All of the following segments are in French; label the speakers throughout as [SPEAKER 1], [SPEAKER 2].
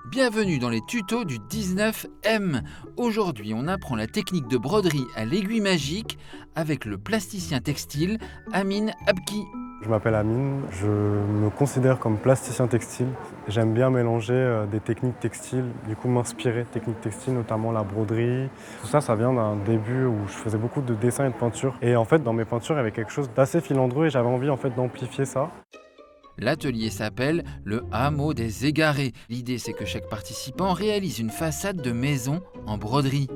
[SPEAKER 1] Bienvenue dans les tutos du 19M. Aujourd'hui, on apprend la technique de broderie à l'aiguille magique avec le plasticien textile Amin Abki.
[SPEAKER 2] Je m'appelle Amin, je me considère comme plasticien textile. J'aime bien mélanger des techniques textiles, du coup m'inspirer de techniques textiles, notamment la broderie. Tout ça, ça vient d'un début où je faisais beaucoup de dessins et de peintures. Et en fait, dans mes peintures, il y avait quelque chose d'assez filandreux et j'avais envie d'amplifier ça.
[SPEAKER 1] L'atelier s'appelle le hameau des égarés. L'idée, c'est que chaque participant réalise une façade de maison en broderie.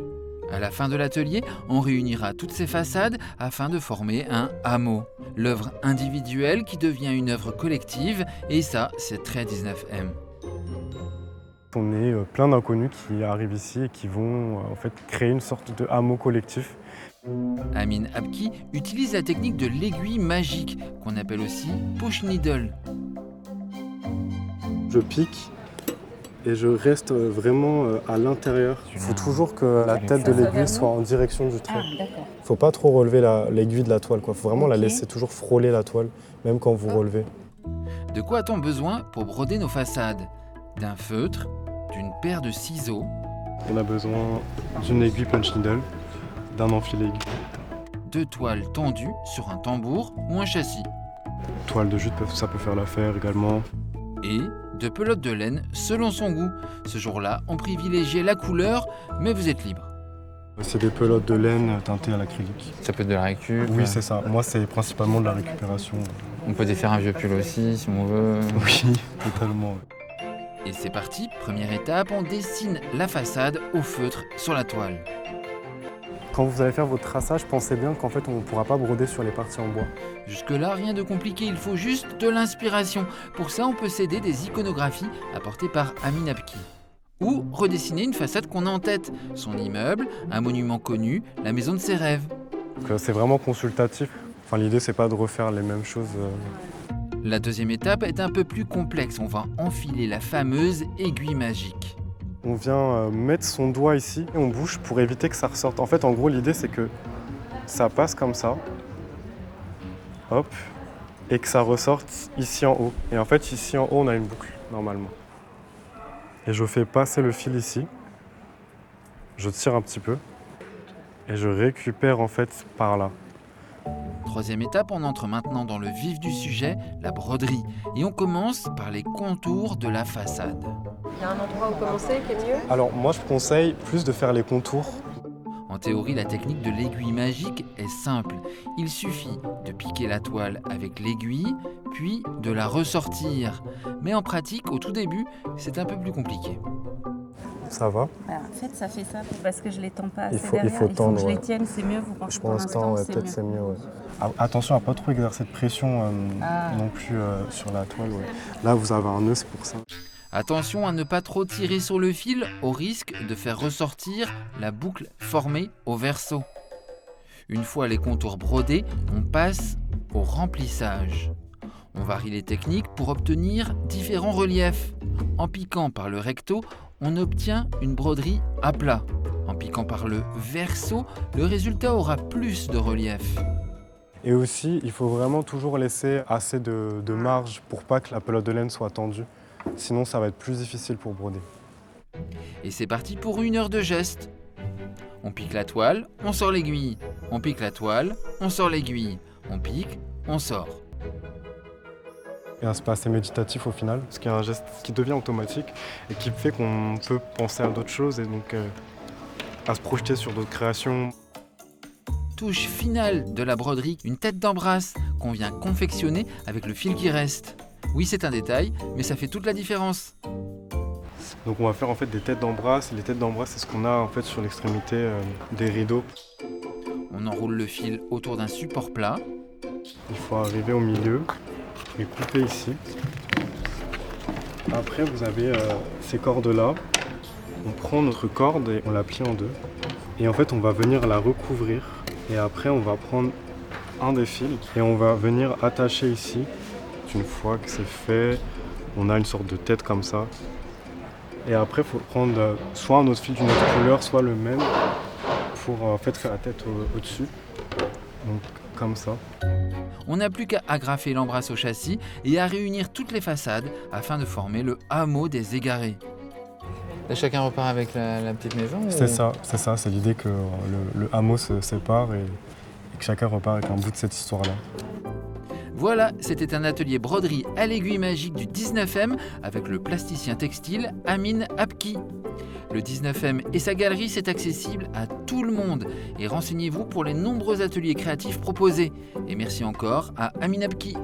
[SPEAKER 1] À la fin de l'atelier, on réunira toutes ces façades afin de former un hameau. L'œuvre individuelle qui devient une œuvre collective, et ça, c'est très 19M.
[SPEAKER 2] On est plein d'inconnus qui arrivent ici et qui vont créer une sorte de hameau collectif.
[SPEAKER 1] Amin Abki utilise la technique de l'aiguille magique, qu'on appelle aussi push needle.
[SPEAKER 2] Je pique et je reste vraiment à l'intérieur. Il faut toujours que la tête de l'aiguille soit en direction du trait. Il ne faut pas trop relever l'aiguille de la toile. Il faut vraiment la laisser toujours frôler la toile, même quand vous relevez.
[SPEAKER 1] De quoi a-t-on besoin pour broder nos façades? D'un feutre, d'une paire de ciseaux.
[SPEAKER 2] On a besoin d'une aiguille punch needle, d'un enfilé aiguille.
[SPEAKER 1] 2 toiles tendues sur un tambour ou un châssis.
[SPEAKER 2] Toile de jute, ça peut faire l'affaire également.
[SPEAKER 1] Et 2 pelotes de laine selon son goût. Ce jour-là, on privilégiait la couleur, mais vous êtes libre.
[SPEAKER 2] C'est des pelotes de laine teintées à l'acrylique.
[SPEAKER 3] Ça peut être de la récup.
[SPEAKER 2] Oui, c'est ça. Moi, c'est principalement de la récupération.
[SPEAKER 3] On peut défaire un vieux pull aussi, si on veut.
[SPEAKER 2] Oui, totalement.
[SPEAKER 1] Et c'est parti, première étape, on dessine la façade au feutre sur la toile.
[SPEAKER 2] Quand vous allez faire votre traçage, pensez bien qu'en fait, on ne pourra pas broder sur les parties en bois.
[SPEAKER 1] Jusque-là, rien de compliqué, il faut juste de l'inspiration. Pour ça, on peut s'aider des iconographies apportées par Amin Abki. Ou redessiner une façade qu'on a en tête, son immeuble, un monument connu, la maison de ses rêves.
[SPEAKER 2] Donc, c'est vraiment consultatif. L'idée, c'est pas de refaire les mêmes choses.
[SPEAKER 1] La deuxième étape est un peu plus complexe, on va enfiler la fameuse aiguille magique.
[SPEAKER 2] On vient mettre son doigt ici et on bouge pour éviter que ça ressorte. En fait, en gros, l'idée, c'est que ça passe comme ça, hop, et que ça ressorte ici en haut. Et en fait, ici en haut, on a une boucle, normalement. Et je fais passer le fil ici, je tire un petit peu, et je récupère en fait par là.
[SPEAKER 1] Troisième étape, on entre maintenant dans le vif du sujet, la broderie. Et on commence par les contours de la façade.
[SPEAKER 4] Il y a un endroit où commencer qui est mieux?
[SPEAKER 2] Alors moi, je conseille plus de faire les contours.
[SPEAKER 1] En théorie, la technique de l'aiguille magique est simple. Il suffit de piquer la toile avec l'aiguille, puis de la ressortir. Mais en pratique, au tout début, c'est un peu plus compliqué.
[SPEAKER 2] Ça va?
[SPEAKER 4] En fait, ça fait ça parce que je les tends pas assez
[SPEAKER 2] Il faut tendre,
[SPEAKER 4] que je les tienne, c'est mieux, vous pensez?
[SPEAKER 2] Pour l'instant, peut-être c'est mieux. Ouais. Attention à ne pas trop exercer de pression non plus sur la toile. Ouais. Là, vous avez un nœud, c'est pour ça.
[SPEAKER 1] Attention à ne pas trop tirer sur le fil au risque de faire ressortir la boucle formée au verso. Une fois les contours brodés, on passe au remplissage. On varie les techniques pour obtenir différents reliefs. En piquant par le recto, on obtient une broderie à plat. En piquant par le verso, le résultat aura plus de relief.
[SPEAKER 2] Et aussi, il faut vraiment toujours laisser assez de marge pour pas que la pelote de laine soit tendue. Sinon, ça va être plus difficile pour broder.
[SPEAKER 1] Et c'est parti pour 1 heure de geste. On pique la toile, on sort l'aiguille. On pique la toile, on sort l'aiguille. On pique, on sort.
[SPEAKER 2] Et un c'est assez méditatif au final, parce qu'il y a un geste qui devient automatique et qui fait qu'on peut penser à d'autres choses et donc à se projeter sur d'autres créations.
[SPEAKER 1] Touche finale de la broderie, une tête d'embrasse qu'on vient confectionner avec le fil qui reste. Oui, c'est un détail, mais ça fait toute la différence.
[SPEAKER 2] Donc on va faire en fait des têtes d'embrasse. Les têtes d'embrasse, c'est ce qu'on a en fait sur l'extrémité des rideaux.
[SPEAKER 1] On enroule le fil autour d'un support plat.
[SPEAKER 2] Il faut arriver au milieu et couper ici. Après, vous avez ces cordes-là. On prend notre corde et on la plie en 2. Et en fait, on va venir la recouvrir. Et après, on va prendre un des fils et on va venir attacher ici. Une fois que c'est fait, on a une sorte de tête comme ça. Et après, il faut prendre soit un autre fil d'une autre couleur, soit le même pour en fait faire la tête au-dessus. Donc comme ça.
[SPEAKER 1] On n'a plus qu'à agrafer l'embrasse au châssis et à réunir toutes les façades afin de former le hameau des égarés.
[SPEAKER 3] Et chacun repart avec la petite maison
[SPEAKER 2] C'est
[SPEAKER 3] ou-
[SPEAKER 2] ça, c'est l'idée que le hameau se sépare et que chacun repart avec un bout de cette histoire-là.
[SPEAKER 1] Voilà, c'était un atelier broderie à l'aiguille magique du 19e avec le plasticien textile Amin Abki. Le 19e et sa galerie, c'est accessible à tout le monde. Et renseignez-vous pour les nombreux ateliers créatifs proposés. Et merci encore à Amin Abki.